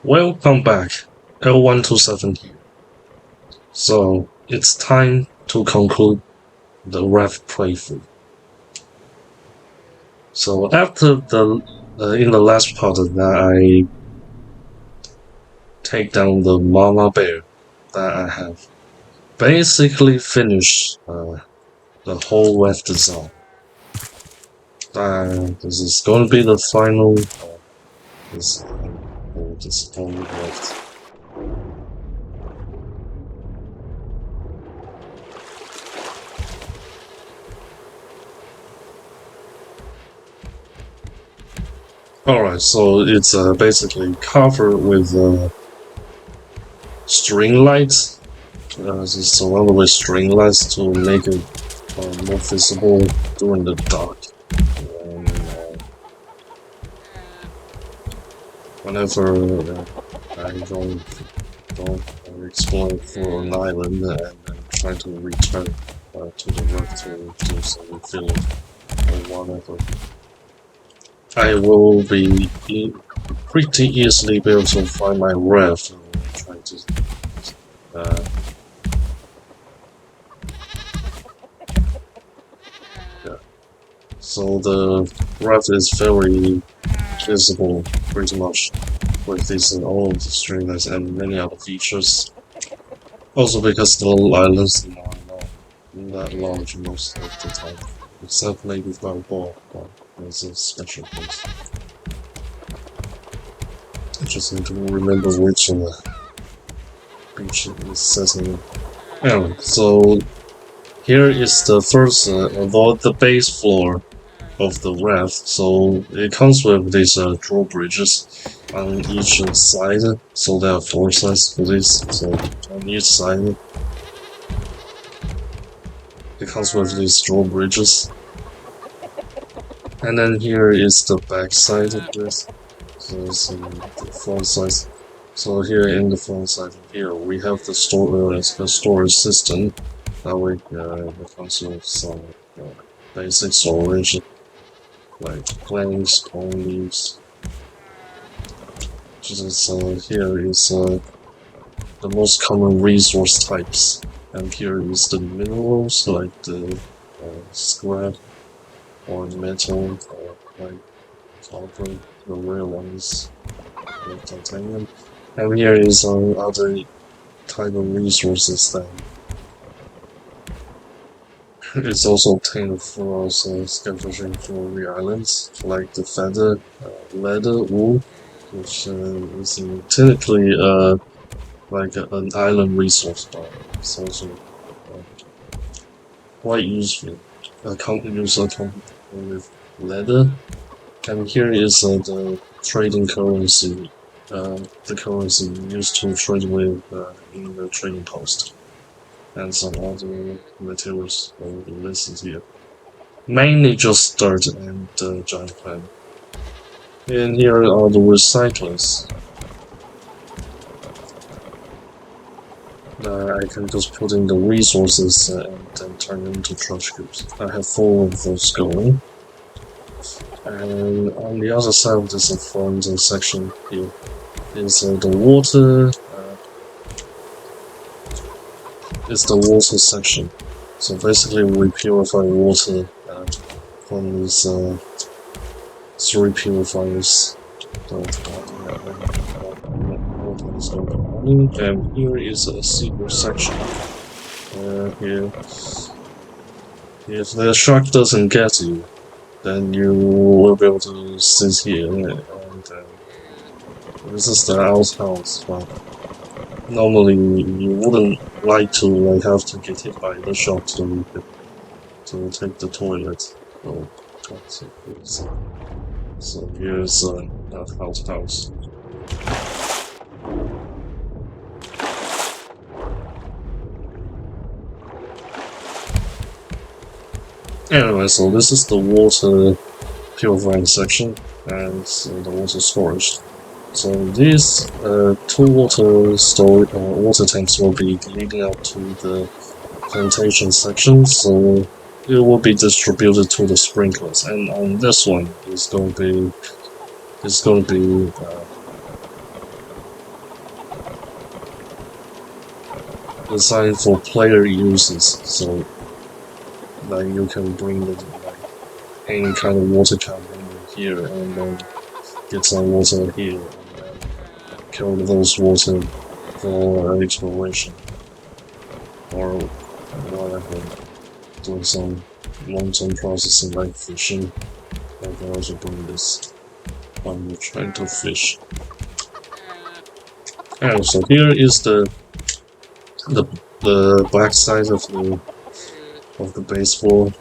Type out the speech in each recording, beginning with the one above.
Welcome back, L127 here. So it's time to conclude the RAFT playthrough. So after in the last part of that, I take down the mama bear that I have basically finished the whole RAFT design. This is going to be the final design for this whole RAFT. Alright, so it's basically covered with string lights. Surrounded with string lights to make it more visible during the dark. And, whenever I go exploring for an island and try to return to the rock to do some refilling or whatever, I will be pretty easily be able to find my raft and try to yeah. So the raft is very visible pretty much with these all of the string lights and many other features. Also because the little islands are not that large most of the time, except maybe Balboa, but it's a special case. I just need to remember which beach is setting. Anyway, so here is the first, the base floor of the raft. So it comes with these drawbridges on each side. So there are 4 sides for this. So on each side, it comes with these drawbridges. And then here is the back side of this. So it's the front side. So here in the front side here, we have the storage system. That way, it comes with some basic storage, like planks, palm leaves. Just here is the most common resource types, and here is the minerals like the scrap or metal, or like copper, the rare ones, like titanium. And here is other type of resources that it's also obtained for scavenging for the islands, like the feather, leather, wool, which is technically like an island resource, but it's also quite useful. With leather. And here is the trading currency, the currency used to trade with in the trading post, and some other materials listed here. Mainly just dirt and giant plant. And here are the recyclers. I can just put in the resources and then turn them into trash cubes. I have 4 of those going. And on the other side of this front section here is the water. It's the water section. So basically, we purify water from these 3 purifiers. And here is a secret section. Here, if the shark doesn't get you, then you will be able to sit here, and this is the outhouse. But normally, you wouldn't like to have to get hit by the shark to take the toilet. So here's that outhouse. Anyway, so this is the water purifying section and the water storage. So these 2 water tanks will be leading up to the plantation section. So it will be distributed to the sprinklers, and on this one is going to be designed for player uses, so like you can bring the, like any kind of water container here and then get some water here and then kill those water for exploration or whatever. Doing some long-term processing like fishing. I can also bring this when you're trying to fish. And so here is the back side of the baseball.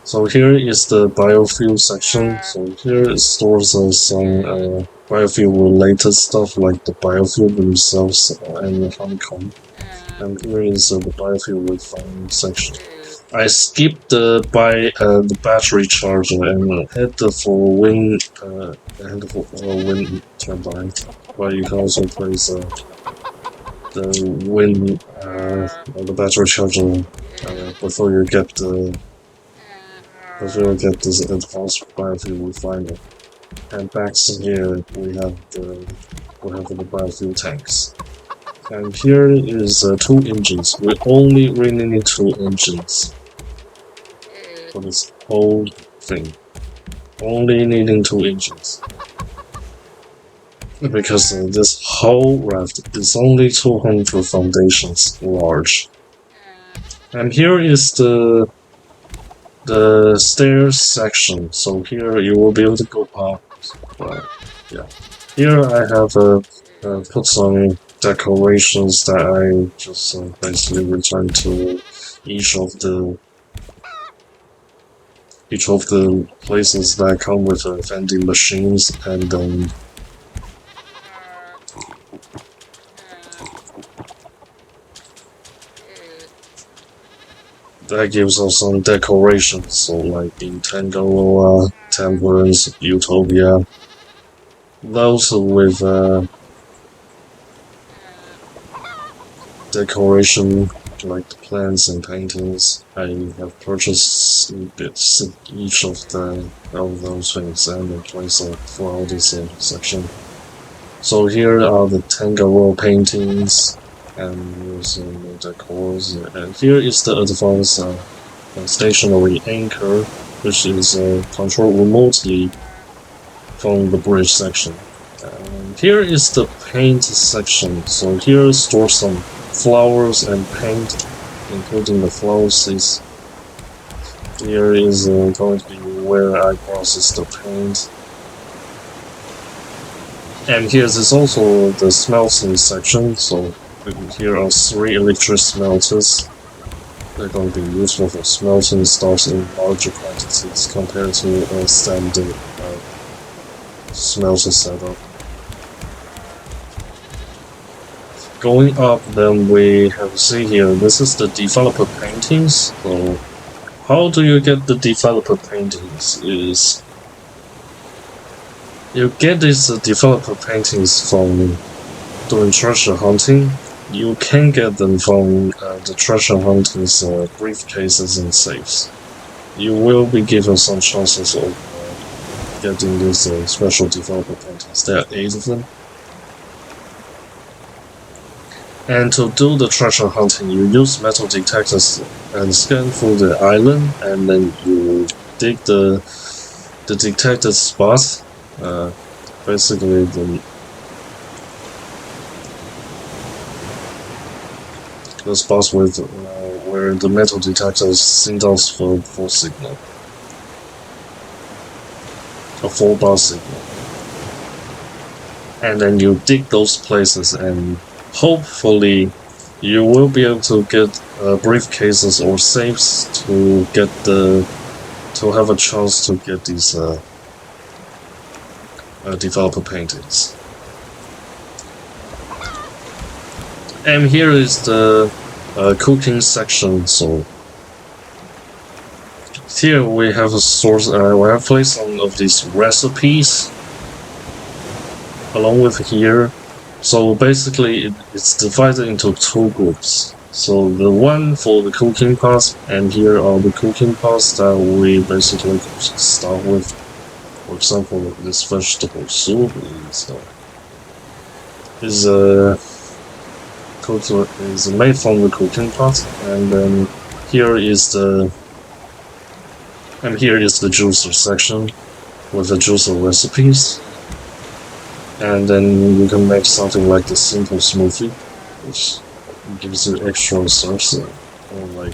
So here is the biofuel section. So here it stores some biofuel related stuff like the biofuel themselves and honeycomb. And here is the biofuel refining section. I skipped the battery charger and head for wind turbine, but you can also place the battery charger before you get this advanced biofuel refiner. And back here we have the biofuel tanks. And here is 2 engines. We only really need 2 engines for this whole thing. Only needing 2 engines. Because this whole raft is only 200 foundations large. And here is the stairs section. So here you will be able to go up. Yeah. Here I have put some decorations that I just basically returned to each of the places that come with vending machines, and then that gives us some decorations. So like in Tangaloa, Temperance, Utopia, those with decoration like the plants and paintings. I have purchased each of those things and then place it throughout this section. So here are the Tangaroa paintings and some decors, and here is the advanced stationary anchor, which is controlled remotely from the bridge section. And here is the paint section. So here store some flowers and paint, including the flower seeds. Here is going to be where I process the paint. And here is also the smelting section. So here are 3 electric smelters. They're going to be useful for smelting stars in larger quantities compared to a standard smelter setup. Going up, then we have see here, this is the developer paintings. So how do you get the developer paintings is you get these developer paintings from doing treasure hunting. You can get them from the treasure hunting's briefcases and safes. You will be given some chances of getting these special developer paintings. There are 8 of them. And to do the treasure hunting, you use metal detectors and scan through the island, and then you dig the detected spot. Basically, the spots with where the metal detectors send out for signal, a 4-bar signal, and then you dig those places, and hopefully you will be able to get briefcases or safes to have a chance to get these developer paintings. And here is the cooking section. So here we have a source. We have placed some of these recipes along with here. So basically, it's divided into 2 groups. So the one for the cooking parts, and here are the cooking parts that we basically start with. For example, this vegetable soup is cooked is made from the cooking pot, and then here is the juicer section with the juicer recipes, and then you can make something like the simple smoothie, which gives you extra thirst, or like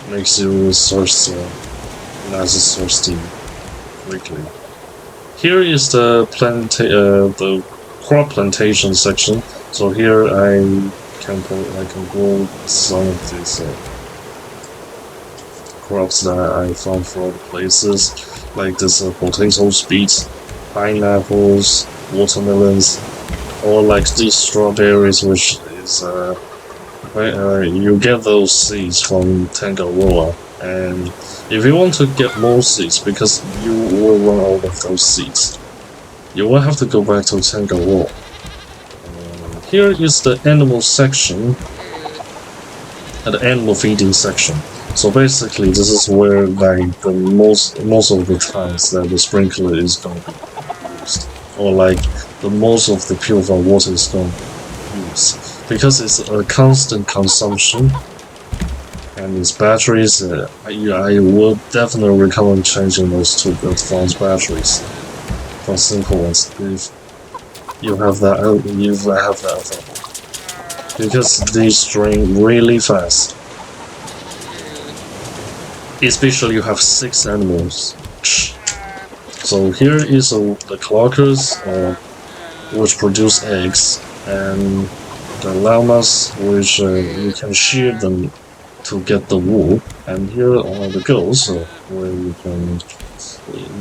makes you thirst not as thirsty quickly. Here is the crop plantation section. So here I can grow some of these crops that I found from other places, like this potatoes, beets, pineapples, watermelons, or like these strawberries, which is you get those seeds from Tangaroa. And if you want to get more seeds, because you will run out of those seeds, you will have to go back to Tangaroa. Here is the animal section, and the animal feeding section. So basically, this is where like the most of the times that the sprinkler is going to be used, or like the most of the purified water is going to be used, because it's a constant consumption. And these batteries, I would definitely recommend changing those to advanced batteries from simple ones if you have that available, because these drain really fast. Especially you have 6 animals. So here is the clockers, which produce eggs, and the llamas, which you can shear them to get the wool, and here are the goats, where you can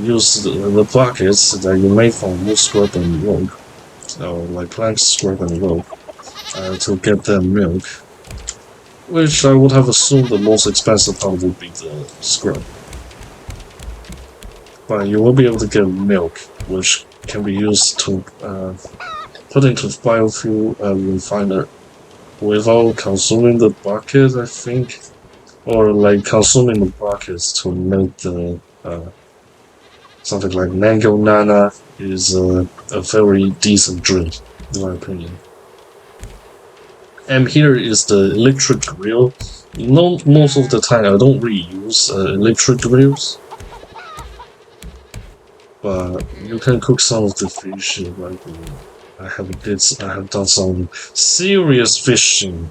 use the buckets that you made from wood scrap and rope, or like plank scrap and rope, to get their milk, which I would have assumed the most expensive part would be the scrap. But you will be able to get milk, which can be used to put into biofuel refiner without consuming the bucket, I think, or like consuming the buckets to make the something like mango nana is a very decent drink, in my opinion. And here is the electric grill. Most of the time I don't really use electric grills, but you can cook some of the fish. Like I have done some serious fishing.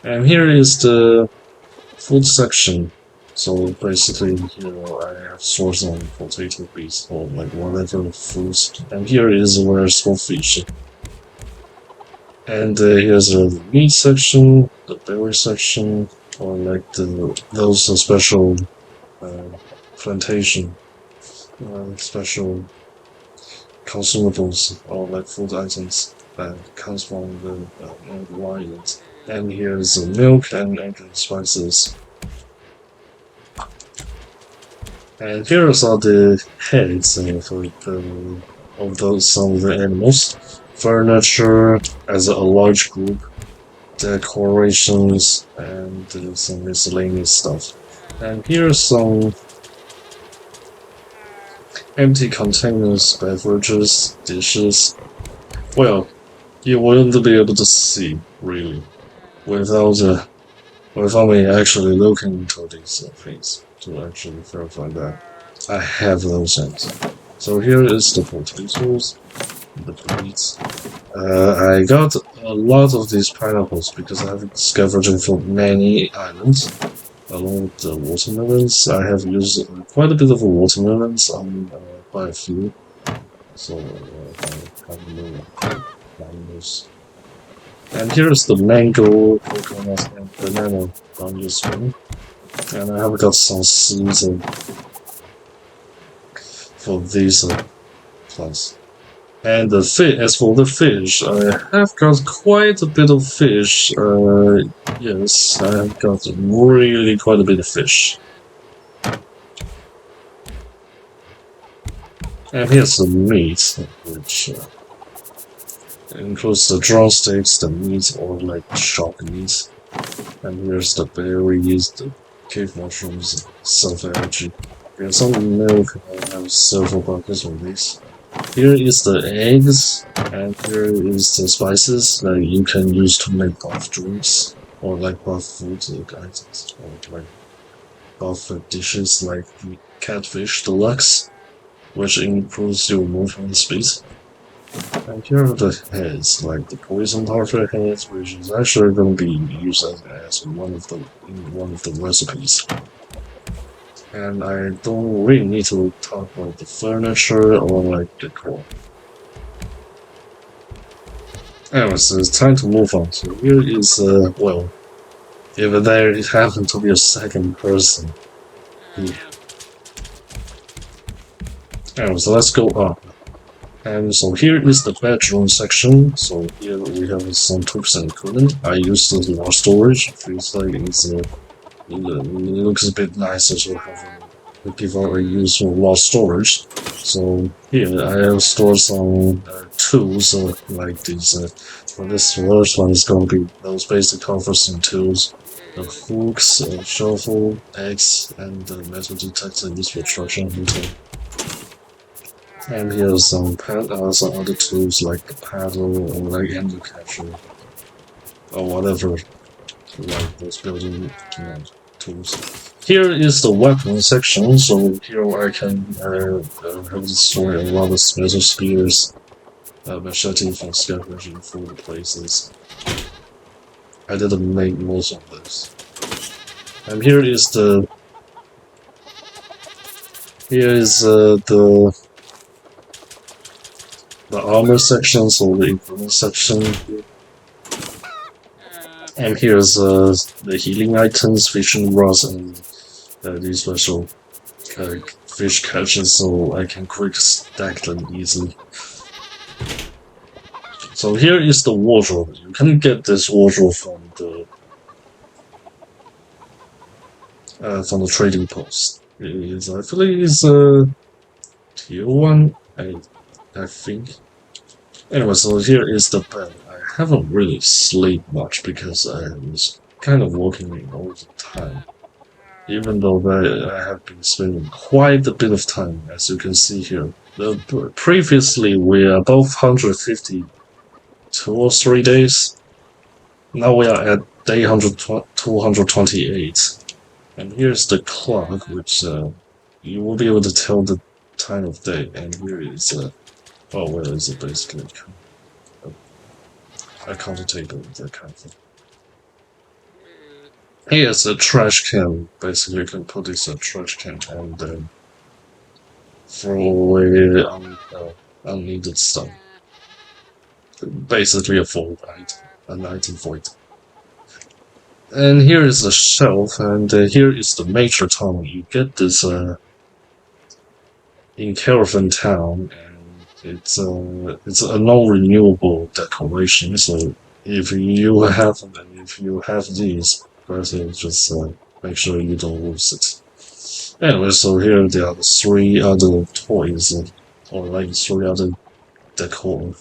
And here is the food section. So basically, I have sourced some potato beets or like whatever foods. And here is where I store fish. And here's the meat section, the berry section, or like those special plantation, special consumables, or like food items that comes from the islands. And here's the milk and egg and spices. And here's all the heads for some of the animals. Furniture as a large group, decorations, and some miscellaneous stuff. And here's some empty containers, beverages, dishes. Well, you wouldn't be able to see, really, without me actually looking into these things to actually verify that I have those things. So here is the potatoes, the beets. I got a lot of these pineapples because I have discovered them from many islands. Along with the watermelons, I have used quite a bit of watermelons on quite a few. So I have mangoes. And here's the mango, coconut, and banana from this one. And I have got some seeds for these plants. And the fish, as for the fish, I have got quite a bit of fish. Yes, I have got really quite a bit of fish. And here's the meat, which includes the drumsticks, the meat, or like chopped meat. And here's the berries, the cave mushrooms, self-energy. Here's some milk, I have several buckets of these. here is the eggs, and here is the spices that you can use to make buff drinks, or like buff food items, or like buff dishes like catfish deluxe, which improves your movement speed. And here are the heads, like the poison tartar heads, which is actually going to be used as one of the in one of the recipes. And I don't really need to talk about the furniture or like decor. Anyways, it's time to move on. So here is well, if there it happened to be a second person here. Anyways, let's go up. And so here is the bedroom section. So here we have some tools and equipment. I use the large storage. Feels like it looks a bit nicer to have give out a use for large storage. So here I have stored some tools like these. For this first one is going to be those basic harvesting tools, the hooks, shovel, axe, and the metal detector used for extraction hunting. And here's some other tools like the paddle or like angle catcher or whatever, like those building tools. Here is the weapon section, so here I can have destroy a lot of special spears, machete from scavenging food places. I didn't make most of this. And here is the armor section, so the improvement section. And here's the healing items, fishing rods, and these special fish catches, so I can quick stack them easily. So here is the wardrobe. You can get this wardrobe from the trading post. I believe it's tier 1, I think. Anyway, so here is the bed. I haven't really slept much because I was kind of working all the time. Even though I have been spending quite a bit of time, as you can see here. Previously, we are above 150 2 or 3 days. Now we are at day 228. And here's the clock, which you will be able to tell the time of day. And here is oh, where is it basically? I can't take that kind of thing. Here's a trash can. Basically, you can put this in a trash can and throw away unneeded stuff. Basically, a void item, an item void. And here is the shelf, and here is the major town. You get this in Caravan Town, and it's a non-renewable decoration. So if you have these, just make sure you don't lose it. Anyway, so here there are the 3 other toys, or like 3 other decor.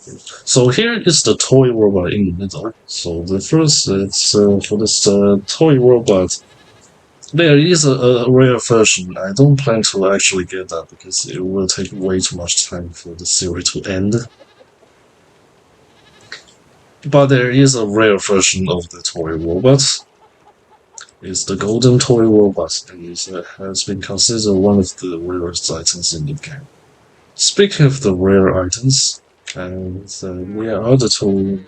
So here is the toy robot in the middle. So the first, it's for this toy robot. There is a rare version. I don't plan to actually get that because it will take way too much time for the series to end. But there is a rare version of the toy robot. It's the golden toy robot, and it has been considered one of the rarest items in the game. Speaking of the rare items, and the other two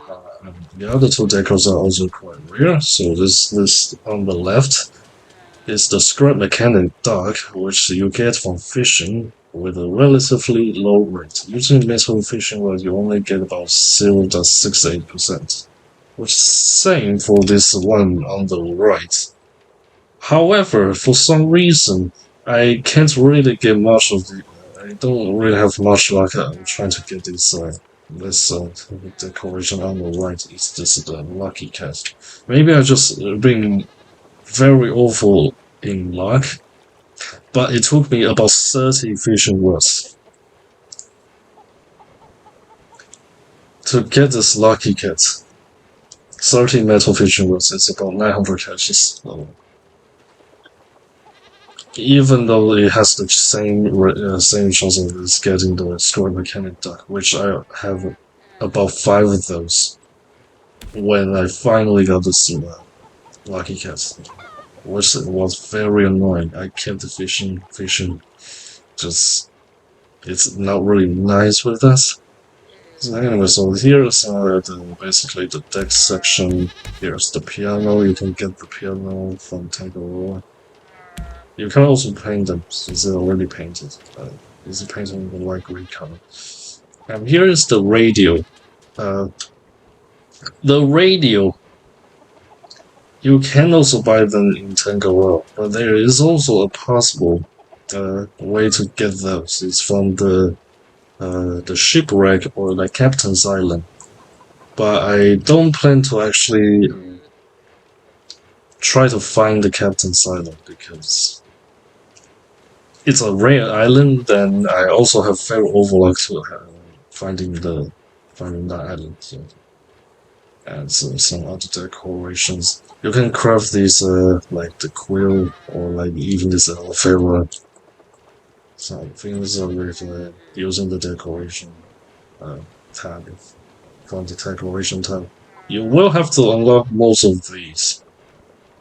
decors are also quite rare. So this on the left is the scrap mechanic dog, which you get from fishing with a relatively low rate. Using metal fishing rod, you only get about 0.68%, which is same for this one on the right. However, for some reason, I can't really get much of the. I don't really have much luck. I'm trying to get this decoration on the right. It's just the lucky cat. Maybe I just been very awful in luck, but it took me about 30 fishing rods to get this lucky cat. 30 metal fishing rods. It's about 900 catches. even though it has the same chances as getting the square mechanic duck, which I have about 5 of those when I finally got this lucky cat, which was very annoying. I kept fishing, just it's not really nice with us. So anyway, so here's basically the deck section. Here's the piano. You can get the piano from Tango. You can also paint them. It's already painted. It's painted in the light green color. And here is the radio. Uh, the radio, you can also buy them in Tango, but there is also a possible way to get those. It's from the shipwreck or the captain's island. But I don't plan to actually try to find the captain's island because it's a rare island. Then I also have fair overluck to finding that island. So, and some other decorations. You can craft these like the quill or like even this aloe some things with using the decoration tab from the decoration tab. You will have to unlock most of these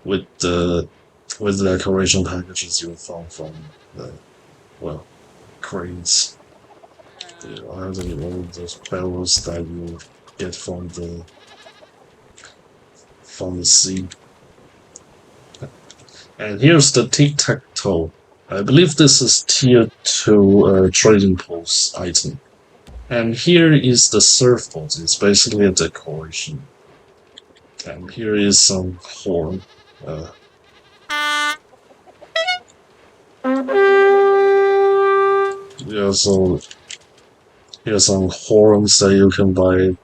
with the decoration packages you found from the well crates. All those barrels that you get from the sea. And here's the tic-tac-toe. I believe this is tier 2 trading post item. And here is the surfboard. It's basically a decoration. And here is some horn. Yeah, so here's some horns that you can buy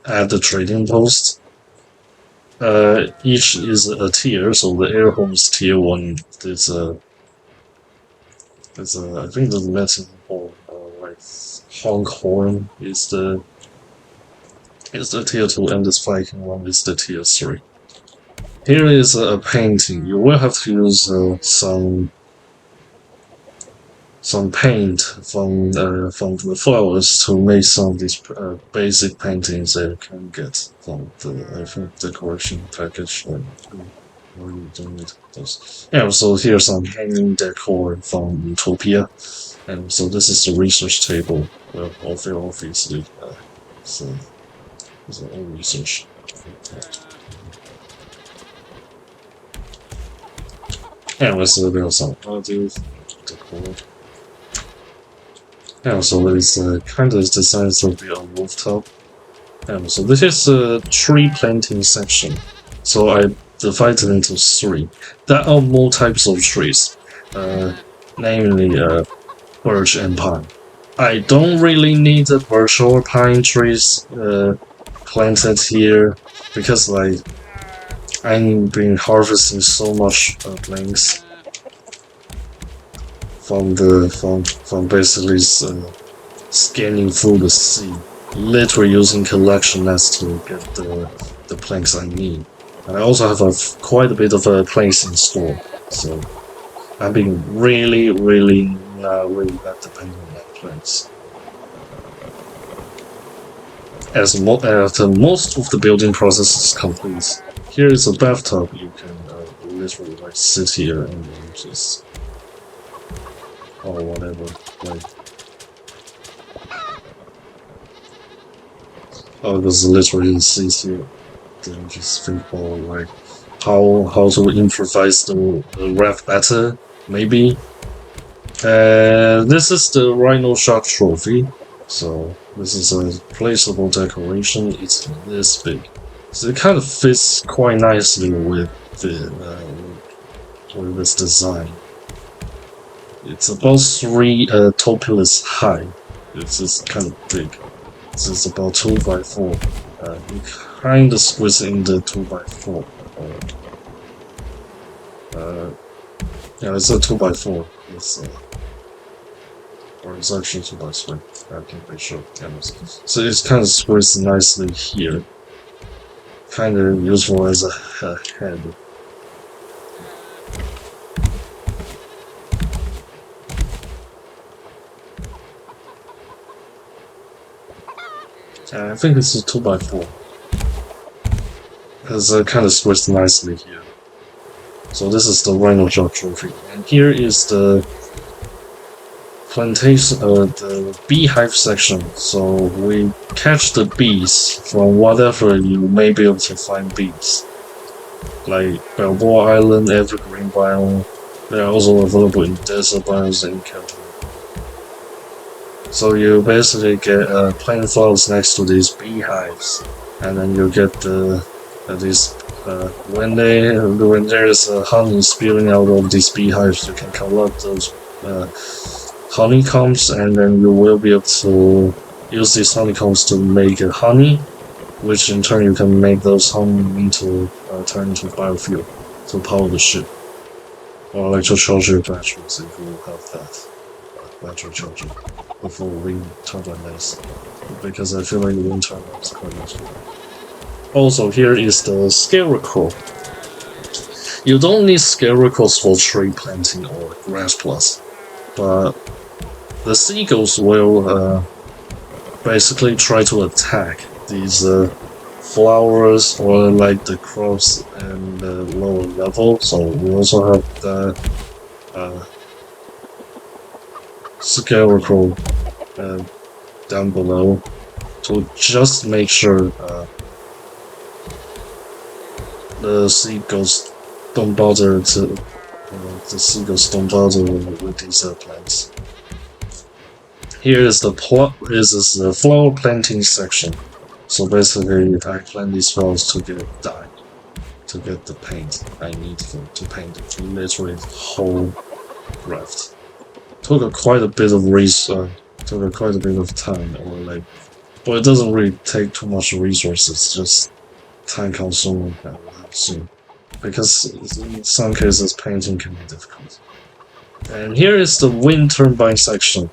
at the trading post. Each is a tier, so the air horn is tier 1. I think the metal horn, like honk horn is the tier 2, and this Viking one is the tier 3. Here is a painting. You will have to use some paint from the flowers to make some of these basic paintings that you can get from the I think decoration package. Or you don't need those. Yeah, so here's some hanging decor from Utopia, and so this is the research table. Well, obviously, so it's all research. Anyway, so there's some audio decor. Yeah, so it's kind of designed to be on rooftop. So this is a tree planting section. So I divided it into 3. There are more types of trees, namely birch and pine. I don't really need the birch or pine trees planted here because like I've been harvesting so much planks from basically scanning through the sea, literally using collection nets to get the planks I need. And I also have quite a bit of planks in store, so I'm being really not dependent on that planks. As most of the building process is complete, here is a bathtub. You can literally like sit here and just or whatever. Like, oh, there's literally seats here. Then just think about like how to improvise the RAFT better, maybe. This is the Rhino Shark trophy. So this is a placeable decoration. It's this big, so it kind of fits quite nicely with with this design. It's about 3 top pillars high. It's just kind of big. It's about 2x4. You kind of squeeze in the 2x4. Yeah, it's a 2x4. Or it's actually 2x3. I can't be sure. So it's kind of squeezed nicely here. Kind of useful as a head. I think it's a 2x4. It's kind of squished nicely here. So this is the Rhino Jaw trophy, and here is the plantation, the beehive section. So we catch the bees from whatever you may be able to find bees, like Balboa Island, Evergreen biome. They are also available in desert biomes in California. So you basically get plant flowers next to these beehives, and then you get these when there's honey spilling out of these beehives, you can collect those honeycombs, and then you will be able to use these honeycombs to make honey, which in turn you can make those honey into turn into biofuel to power the ship, or like to charge your batteries if you have that battery charger before wind turbine days, because I feel like the wind turbine is quite useful. Also, here is the scarecrow. You don't need scarecrows for tree planting or grass plots, but the seagulls will basically try to attack these flowers or like the crops in the lower level. So we also have the scarecrow down below to just make sure the seagulls don't bother with these plants. Here is the flower planting section. So basically, I plant these flowers to get dye, to get the paint I need to paint literally the whole raft. Took quite a bit of took quite a bit of time, but it doesn't really take too much resources, just time consuming, I would assume, because in some cases painting can be difficult. And here is the wind turbine section.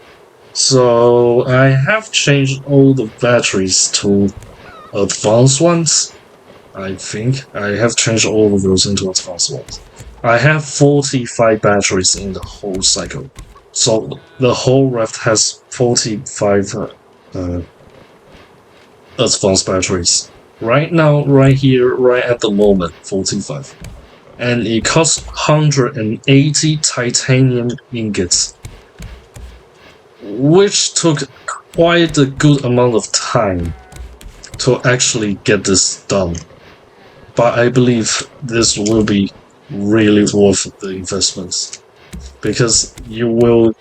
So I have changed all the batteries to advanced ones. I think I have changed all of those into advanced ones. I have 45 batteries in the whole cycle. So the whole raft has 45 advanced batteries. Right now, right here, right at the moment, 45. And it costs 180 titanium ingots, which took quite a good amount of time to actually get this done. But I believe this will be really worth the investments, because you will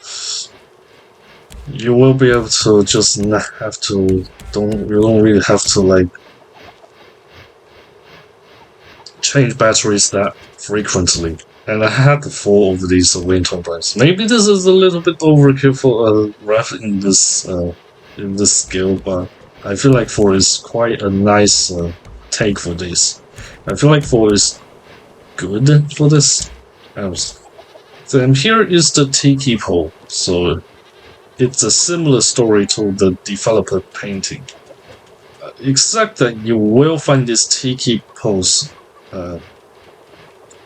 be able to just not have to you don't really have to like change batteries that frequently. And I had 4 of these wind turbines. Maybe this is a little bit overkill for a raft in this scale, but I feel like 4 is quite a nice take for this. I feel like 4 is good for this. Then here is the tiki pole. So it's a similar story to the developer painting, except that you will find these tiki poles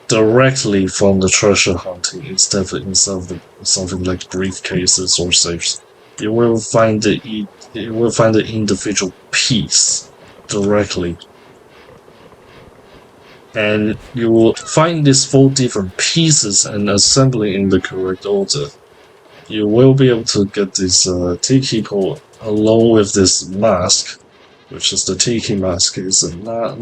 directly from the treasure hunting instead of something like briefcases or safes. You will find the individual piece directly, and you will find these 4 different pieces and assembly in the correct order. You will be able to get this tiki pole along with this mask, which is the tiki mask. Is not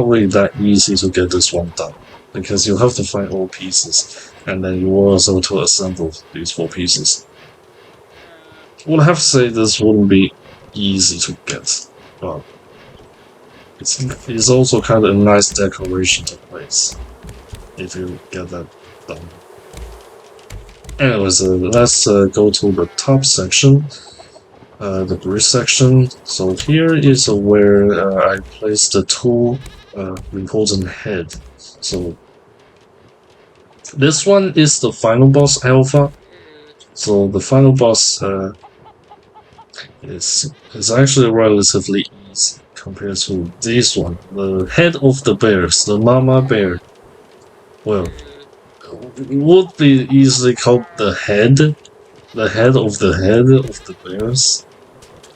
really that easy to get this one done, because you have to find all pieces, and then you will also to assemble these 4 pieces. I would have to say this wouldn't be easy to get, but it's also kind of a nice decoration to place if you get that done. Anyways, let's go to the top section, the bridge section. So here is where I placed the 2 important head. So this one is the final boss alpha. So the final boss is actually relatively easy compared to this one. The head of the bears, the mama bear. Well, would be easily called the head of the bears,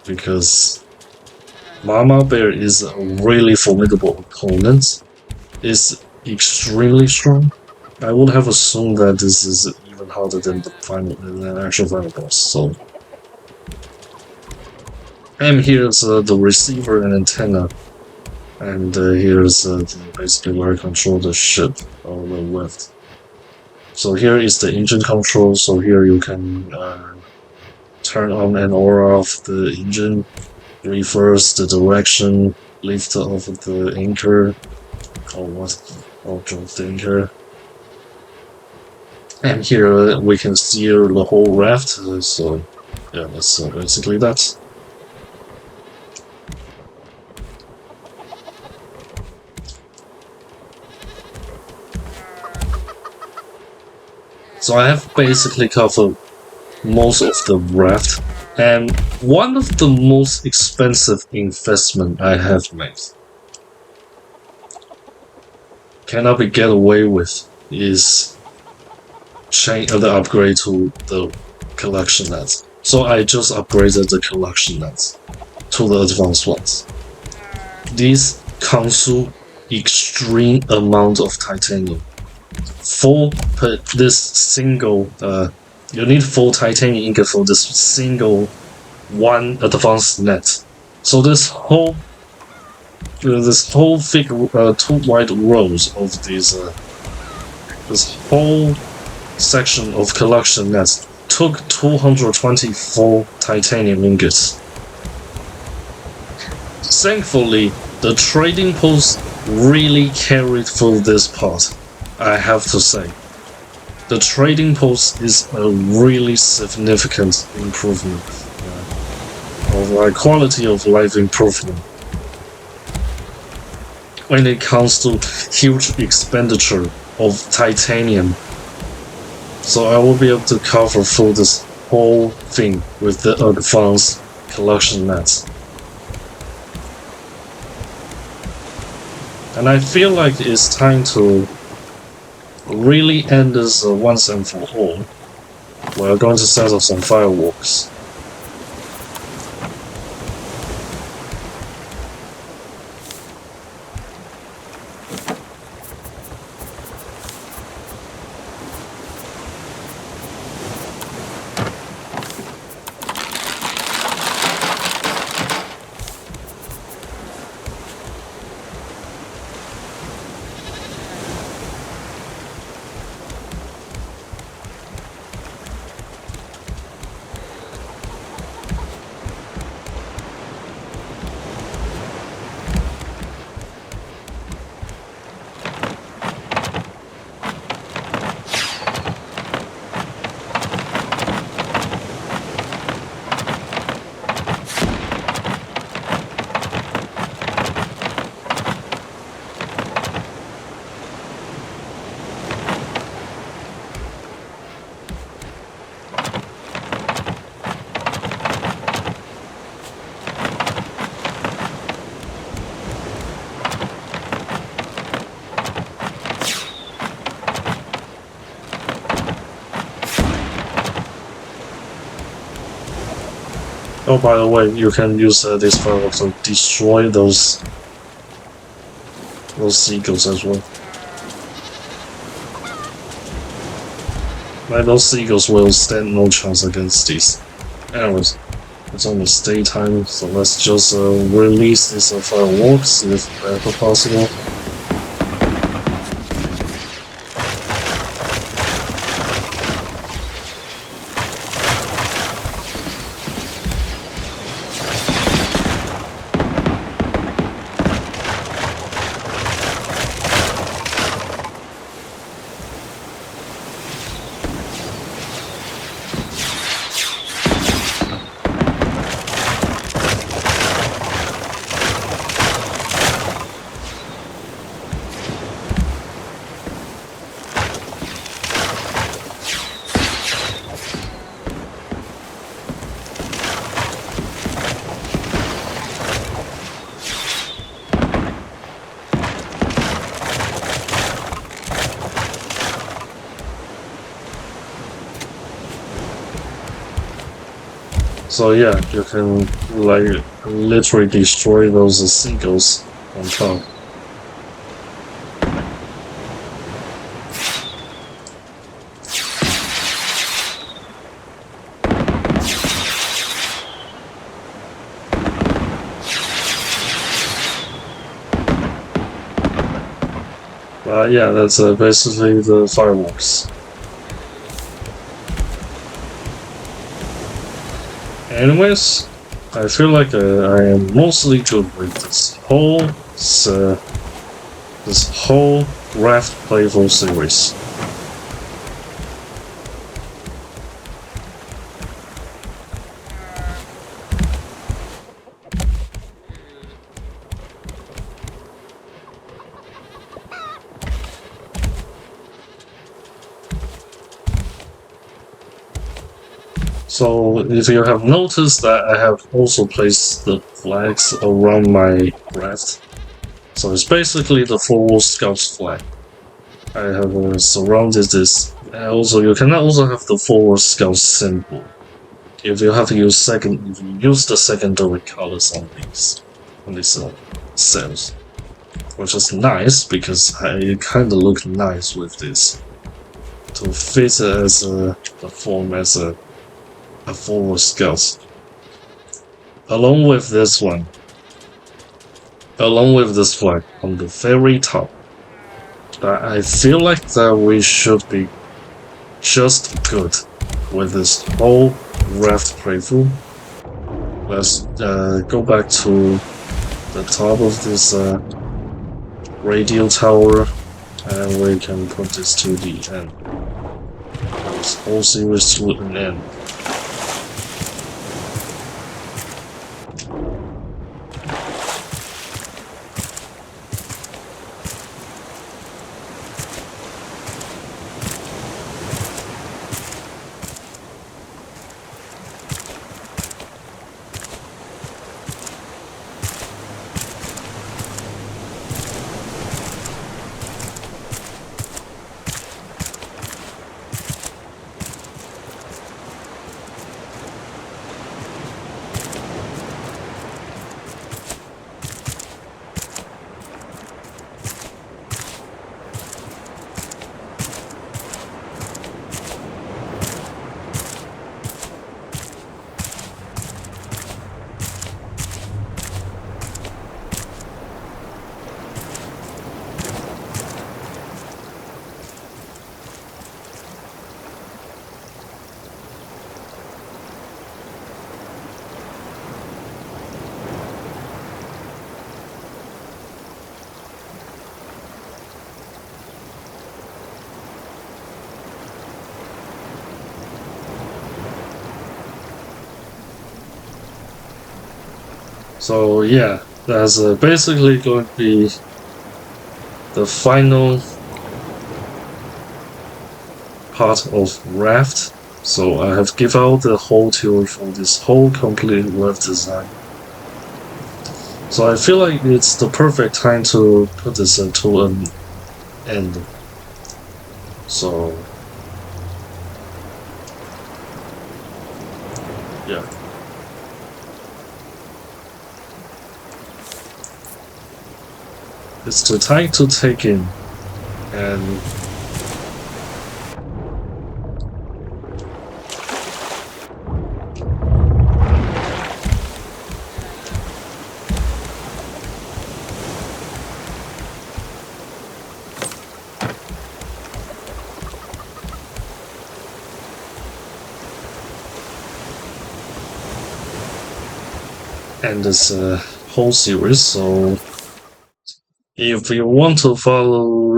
because Mama Bear is a really formidable opponent. It's extremely strong. I would have assumed that this is even harder than the actual final boss. So, and here's the receiver and antenna, and here's basically where I control the ship on the left. So here is the engine control. So here you can turn on and or off the engine, reverse the direction, lift off the anchor, or what, or drop the anchor. And here we can steer the whole raft. So yeah, that's basically that. So I have basically covered most of the raft, and one of the most expensive investment I have made cannot be get away with is the upgrade to the collection nets. So I just upgraded the collection nets to the advanced ones. These consume extreme amount of titanium. For this single, you need 4 titanium ingot for this single one advanced net. So this whole thick 2 wide rows of these this whole section of collection nets took 224 titanium ingots. Thankfully, the trading post really carried through this part, I have to say. The trading post is a really significant improvement of quality of life improvement when it comes to huge expenditure of titanium. So I will be able to cover through this whole thing with the advanced collection nets. And I feel like it's time to really end this once and for all. We're going to set off some fireworks. Oh, by the way, you can use this fireworks to destroy those seagulls as well. Like, those seagulls will stand no chance against these. Anyways, it's almost daytime, so let's just release these fireworks if ever possible. So yeah, you can like literally destroy those seagulls on top. Yeah, that's basically the fireworks. Anyways, I feel like I am mostly good with this whole RAFT playthrough series. So if you have noticed that I have also placed the flags around my raft. So it's basically the Forward Scouts flag. I have surrounded this. Also, you can also have the Forward Scouts symbol. If you have to use if you use the secondary colors on these cells, which is nice because it kind of look nice with this to fit as the form as a Forward Scouts. Along with this one, along with this flag on the very top, I feel like that we should be just good with this whole raft playthrough. Let's go back to the top of this radio tower, and we can put this to the end. This whole series to an end. So yeah, that's basically going to be the final part of RAFT. So I have give out the whole tour for this whole complete web design. So I feel like it's the perfect time to put this to an end. So yeah. It's the time to take in and this whole series. So if you want to follow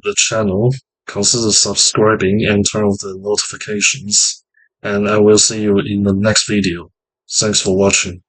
the channel, consider subscribing and turn off the notifications. And I will see you in the next video. Thanks for watching.